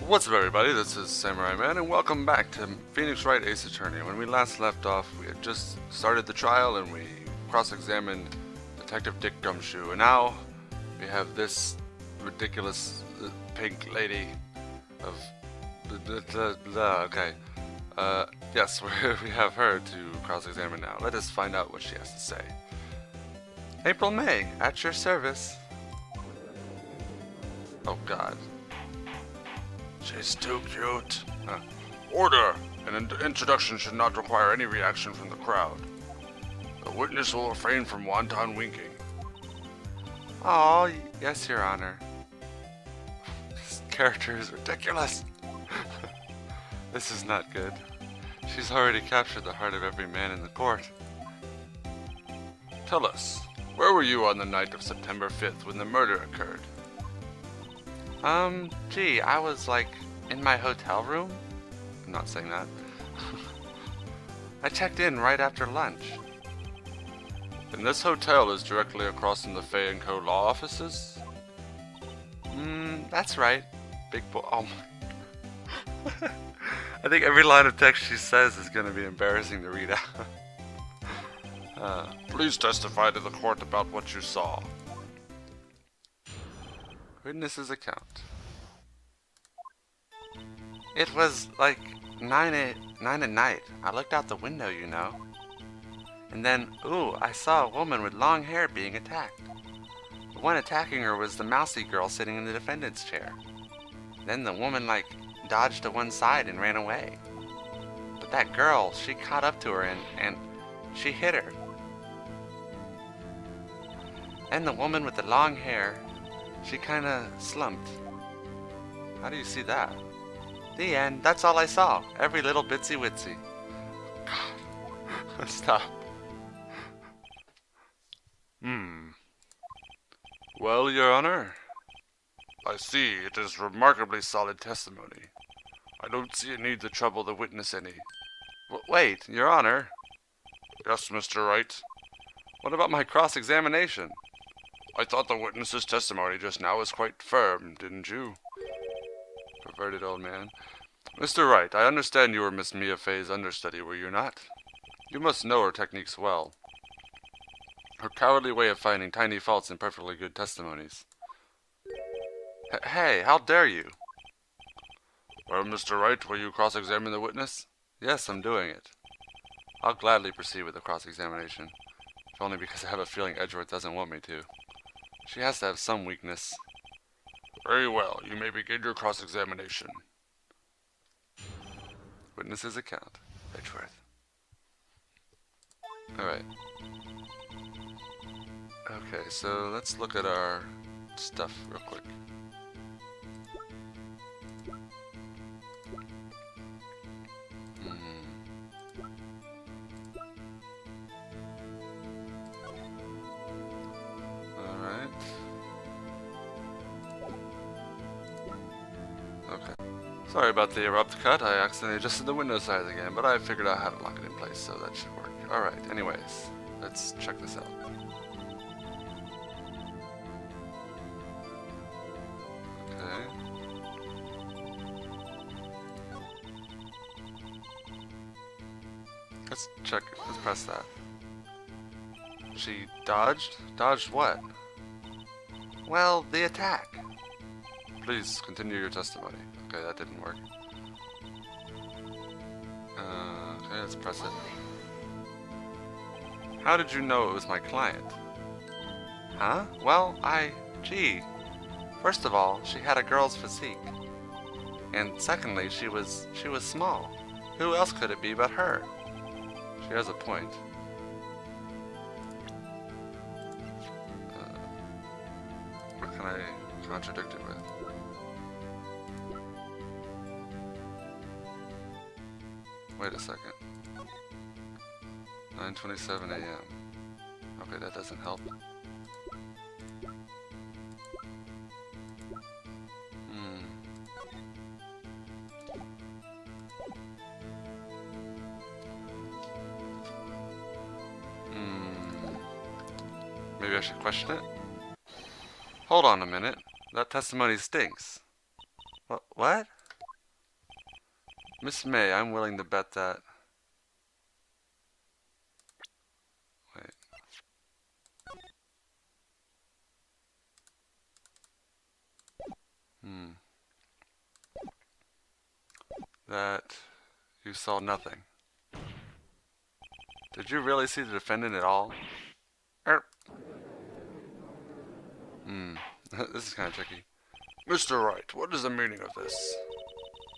What's up, everybody? This is Samurai Man, and welcome back to Phoenix Wright Ace Attorney. When we last left off, we had just started the trial and we cross-examined Detective Dick Gumshoe, and now we have this ridiculous pink lady of okay. Yes, we have her to cross-examine now. Let us find out what she has to say. April May, at your service. Oh God. She's too cute. Order! An introduction should not require any reaction from the crowd. The witness will refrain from wanton winking. Oh, yes, Your Honor. This character is ridiculous. This is not good. She's already captured the heart of every man in the court. Tell us, where were you on the night of September 5th when the murder occurred? Gee, I was like in my hotel room. I'm not saying that. I checked in right after lunch. And this hotel is directly across from the Fay & Co. law offices? That's right. Big boy. Oh my. I think every line of text she says is going to be embarrassing to read out. Please testify to the court about what you saw. Witness's account. It was like 9 at night. I looked out the window, you know. And then, I saw a woman with long hair being attacked. The one attacking her was the mousy girl sitting in the defendant's chair. Then the woman, dodged to one side and ran away. But that girl, she caught up to her and she hit her. And the woman with the long hair, she kinda slumped. How do you see that? The end. That's all I saw. Every little bitsy witsy. God. Stop. Well, Your Honor, I see it is remarkably solid testimony. I don't see a need to trouble the witness any. Wait, Your Honor. Yes, Mr. Wright. What about my cross-examination? I thought the witness's testimony just now was quite firm, didn't you? Perverted old man. Mr. Wright, I understand you were Miss Mia Fey's understudy, were you not? You must know her techniques well. Her cowardly way of finding tiny faults in perfectly good testimonies. Hey, how dare you? Well, Mr. Wright, will you cross-examine the witness? Yes, I'm doing it. I'll gladly proceed with the cross-examination, if only because I have a feeling Edgeworth doesn't want me to. She has to have some weakness. Very well, you may begin your cross-examination. Witness's account. Edgeworth. Alright. Okay, so let's look at our stuff real quick. Alright. Okay. Sorry about the abrupt cut. I accidentally adjusted the window size again, but I figured out how to lock it in place, so that should work. Alright, anyways, let's check this out. Okay. Let's check. Let's press that. She dodged? Dodged what? Well, the attack. Please continue your testimony. Okay, that didn't work. Okay, let's press it. How did you know it was my client? Huh? Well, gee. First of all, she had a girl's physique. And secondly, she was small. Who else could it be but her? She has a point. What can I contradict it with? Wait a second. 9:27 a.m. Okay, that doesn't help. Maybe I should question it? Hold on a minute. That testimony stinks. What? Miss May, I'm willing to bet that... Wait. That you saw nothing. Did you really see the defendant at all? Er. This is kind of tricky. Mr. Wright, what is the meaning of this?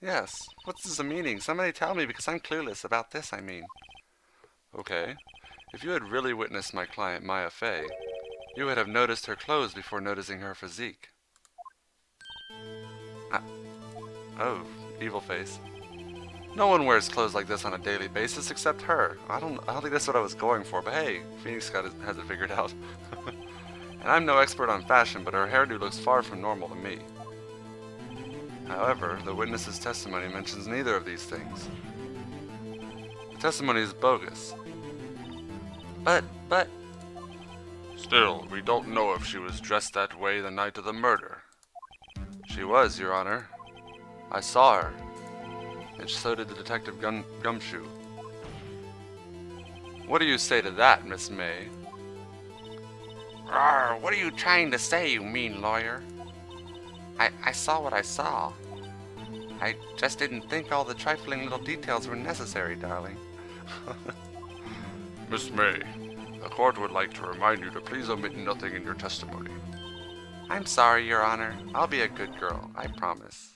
Yes, what's the meaning? Somebody tell me, because I'm clueless about this, I mean. Okay. If you had really witnessed my client, Maya Fey, you would have noticed her clothes before noticing her physique. Oh, evil face. No one wears clothes like this on a daily basis except her. I don't think that's what I was going for, but hey, Phoenix has it figured out. And I'm no expert on fashion, but her hairdo looks far from normal to me. However, the witness's testimony mentions neither of these things. The testimony is bogus. But... Still, we don't know if she was dressed that way the night of the murder. She was, Your Honor. I saw her. And so did the Detective Gumshoe. What do you say to that, Miss May? Rawr, what are you trying to say, you mean lawyer? I saw what I saw. I just didn't think all the trifling little details were necessary, darling. Miss May, the court would like to remind you to please omit nothing in your testimony. I'm sorry, Your Honor. I'll be a good girl, I promise.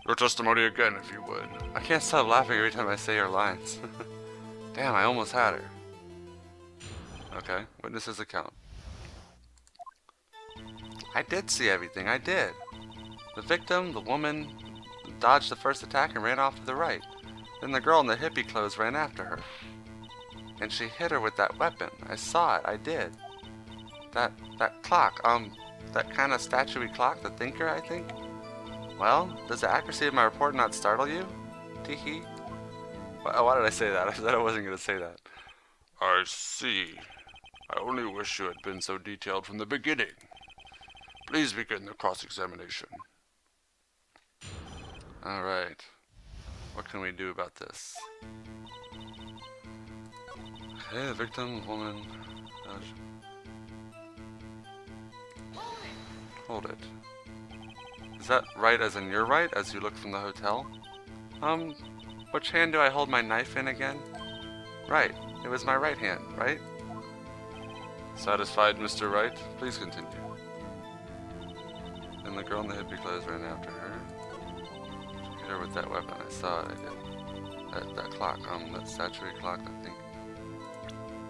Your testimony again, if you would. I can't stop laughing every time I say her lines. Damn, I almost had her. Okay, witness's account. I did see everything, I did. The victim, the woman, dodged the first attack and ran off to the right. Then the girl in the hippie clothes ran after her. And she hit her with that weapon. I saw it, I did. That clock, that kind of statue-y clock, the thinker, I think? Well, does the accuracy of my report not startle you? Tee-hee. Why did I say that? I said I wasn't going to say that. I see. I only wish you had been so detailed from the beginning. Please begin the cross-examination. Alright. What can we do about this? Okay, the victim, woman... Hold it. Is that right as in your right, as you look from the hotel? Which hand do I hold my knife in again? Right, it was my right hand, right? Satisfied, Mr. Wright? Please continue. And the girl in the hippie clothes ran after her. She hit her with that weapon. I saw it, I did. That clock, that statue clock, I think.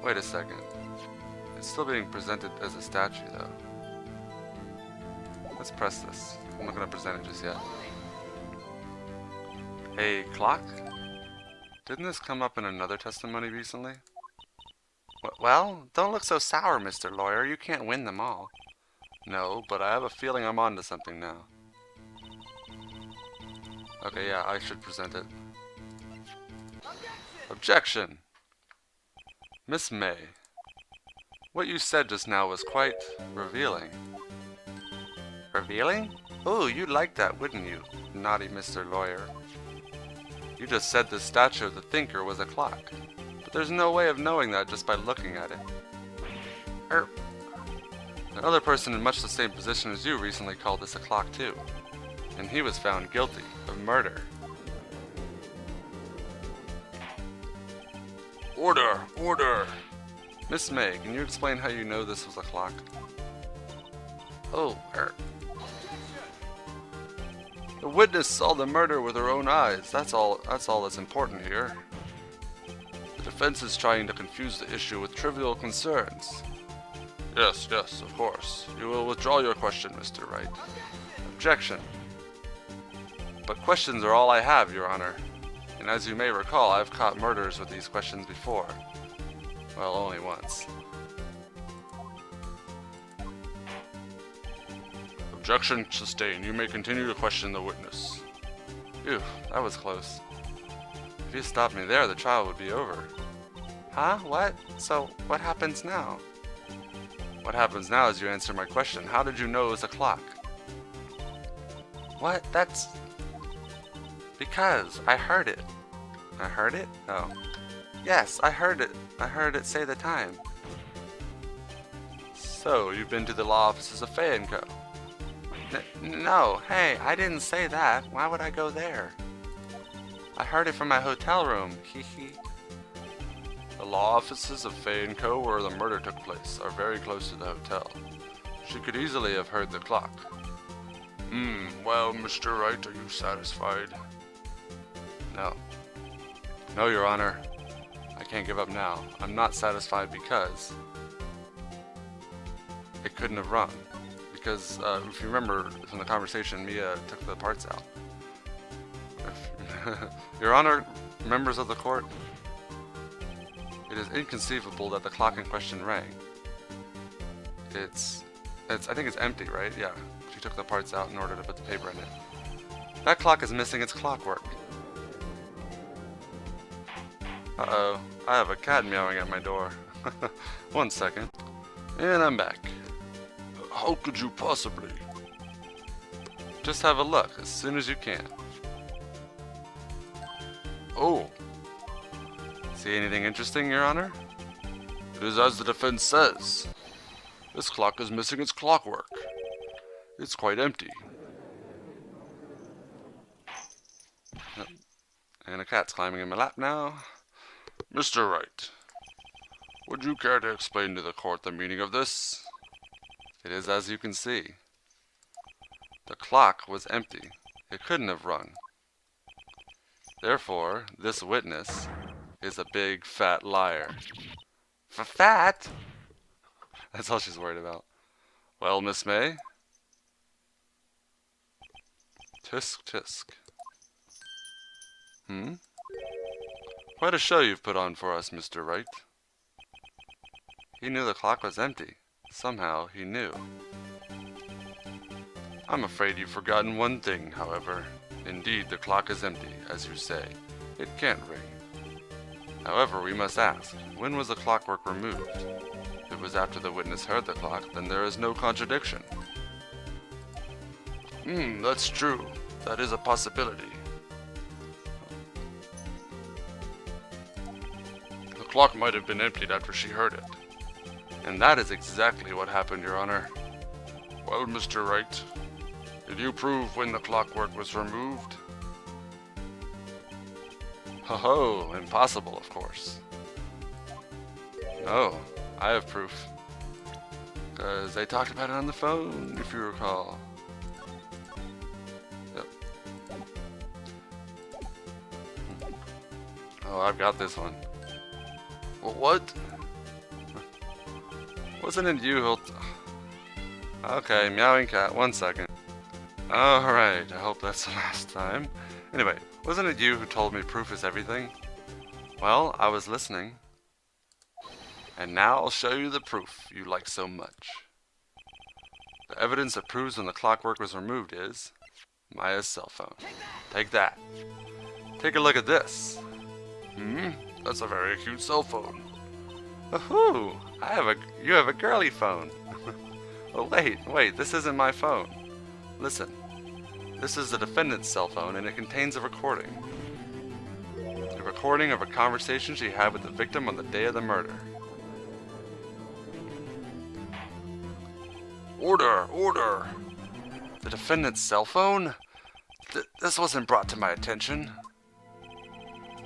Wait a second. It's still being presented as a statue, though. Let's press this. I'm not going to present it just yet. A clock? Didn't this come up in another testimony recently? Well, don't look so sour, Mr. Lawyer. You can't win them all. No, but I have a feeling I'm onto something now. Okay, yeah, I should present it. Objection! Miss May, what you said just now was quite revealing. Revealing? Ooh, you'd like that, wouldn't you, naughty Mr. Lawyer? You just said the statue of the thinker was a clock, but there's no way of knowing that just by looking at it. Another person in much the same position as you recently called this a clock too, and he was found guilty of murder. Order! Order! Miss May, can you explain how you know this was a clock? Oh, The witness saw the murder with her own eyes. That's all that's important here. The defense is trying to confuse the issue with trivial concerns. Yes, of course. You will withdraw your question, Mr. Wright. Objection. But questions are all I have, Your Honor. And as you may recall, I've caught murderers with these questions before. Well, only once. Objection sustained. You may continue to question the witness. Phew, that was close. If you stopped me there, the trial would be over. Huh? What? So, what happens now? What happens now is you answer my question. How did you know it was a clock? What? That's... because I heard it. I heard it? Oh. Yes, I heard it. I heard it say the time. So, you've been to the law offices of Fay & Co.? No, hey, I didn't say that. Why would I go there? I heard it from my hotel room. Hee hee. The law offices of Fay & Co., where the murder took place, are very close to the hotel. She could easily have heard the clock. Well, Mr. Wright, are you satisfied? No. No, Your Honor. I can't give up now. I'm not satisfied because it couldn't have rung. Because, if you remember from the conversation, Mia took the parts out. Your Honor, members of the court, it is inconceivable that the clock in question rang. I think it's empty, right? Yeah. She took the parts out in order to put the paper in it. That clock is missing its clockwork. Uh-oh. I have a cat meowing at my door. 1 second. And I'm back. How could you possibly? Just have a look as soon as you can. Oh. See anything interesting, Your Honor? It is as the defense says. This clock is missing its clockwork. It's quite empty. And a cat's climbing in my lap now. Mr. Wright, would you care to explain to the court the meaning of this? It is as you can see. The clock was empty. It couldn't have rung. Therefore, this witness is a big fat liar. Fat? That's all she's worried about. Well, Miss May? Tisk tisk. Quite a show you've put on for us, Mr. Wright. He knew the clock was empty. Somehow, he knew. I'm afraid you've forgotten one thing, however. Indeed, the clock is empty, as you say. It can't ring. However, we must ask, when was the clockwork removed? If it was after the witness heard the clock, then there is no contradiction. That's true. That is a possibility. The clock might have been emptied after she heard it. And that is exactly what happened, Your Honor. Well, Mr. Wright, did you prove when the clockwork was removed? Ho-ho, impossible, of course. No, I have proof. Because they talked about it on the phone, if you recall. Yep. Oh, I've got this one. Well, what? Wasn't it you who... Okay, meowing cat, 1 second. Alright, I hope that's the last time. Anyway, wasn't it you who told me proof is everything? Well, I was listening. And now I'll show you the proof you like so much. The evidence that proves when the clockwork was removed is Maya's cell phone. Take that. Take a look at this. That's a very cute cell phone. Woohoo! You have a girly phone. Oh wait, this isn't my phone. Listen, this is the defendant's cell phone and it contains a recording. A recording of a conversation she had with the victim on the day of the murder. Order! Order! The defendant's cell phone? This wasn't brought to my attention.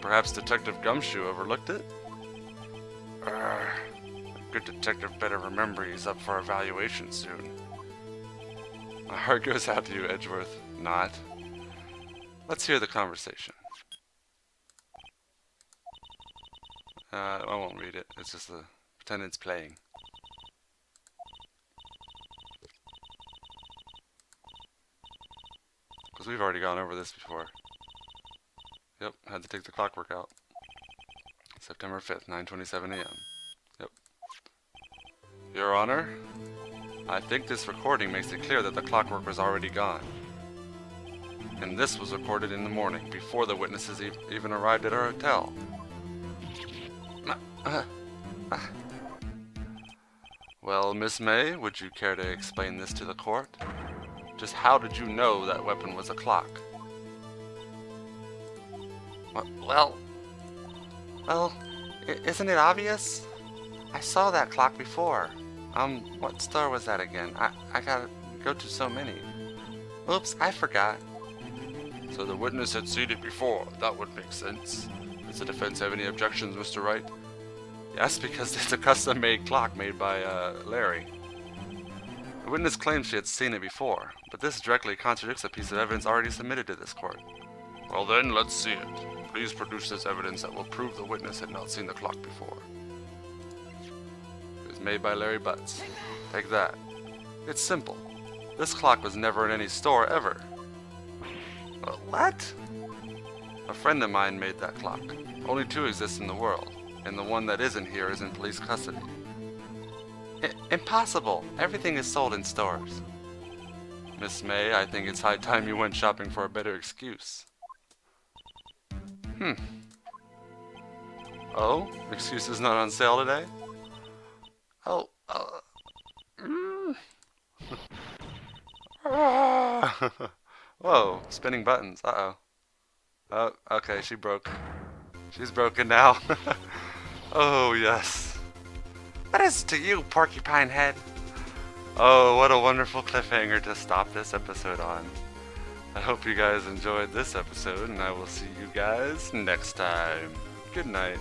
Perhaps Detective Gumshoe overlooked it? A good detective better remember he's up for evaluation soon. My heart goes out to you, Edgeworth. Not. Let's hear the conversation. I won't read it. It's just pretend it's playing. Because we've already gone over this before. Yep, had to take the clockwork out. September 5th, 9:27 a.m. Yep. Your Honor, I think this recording makes it clear that the clockwork was already gone. And this was recorded in the morning, before the witnesses even arrived at our hotel. Well, Miss May, would you care to explain this to the court? Just how did you know that weapon was a clock? Well, isn't it obvious? I saw that clock before. What store was that again? I gotta go to so many. Oops, I forgot. So the witness had seen it before. That would make sense. Does the defense have any objections, Mr. Wright? Yes, because it's a custom-made clock made by, Larry. The witness claims she had seen it before, but this directly contradicts a piece of evidence already submitted to this court. Well then, let's see it. Please produce this evidence that will prove the witness had not seen the clock before. It was made by Larry Butts. Take that. It's simple. This clock was never in any store ever. What? A friend of mine made that clock. Only two exist in the world, and the one that isn't here is in police custody. Impossible! Everything is sold in stores. Miss May, I think it's high time you went shopping for a better excuse. Oh? Excuse is not on sale today? Oh, Whoa, spinning buttons. Uh-oh. Oh, okay, she broke. She's broken now. Oh, yes. What is it to you, porcupine head? Oh, what a wonderful cliffhanger to stop this episode on. I hope you guys enjoyed this episode, and I will see you guys next time. Good night.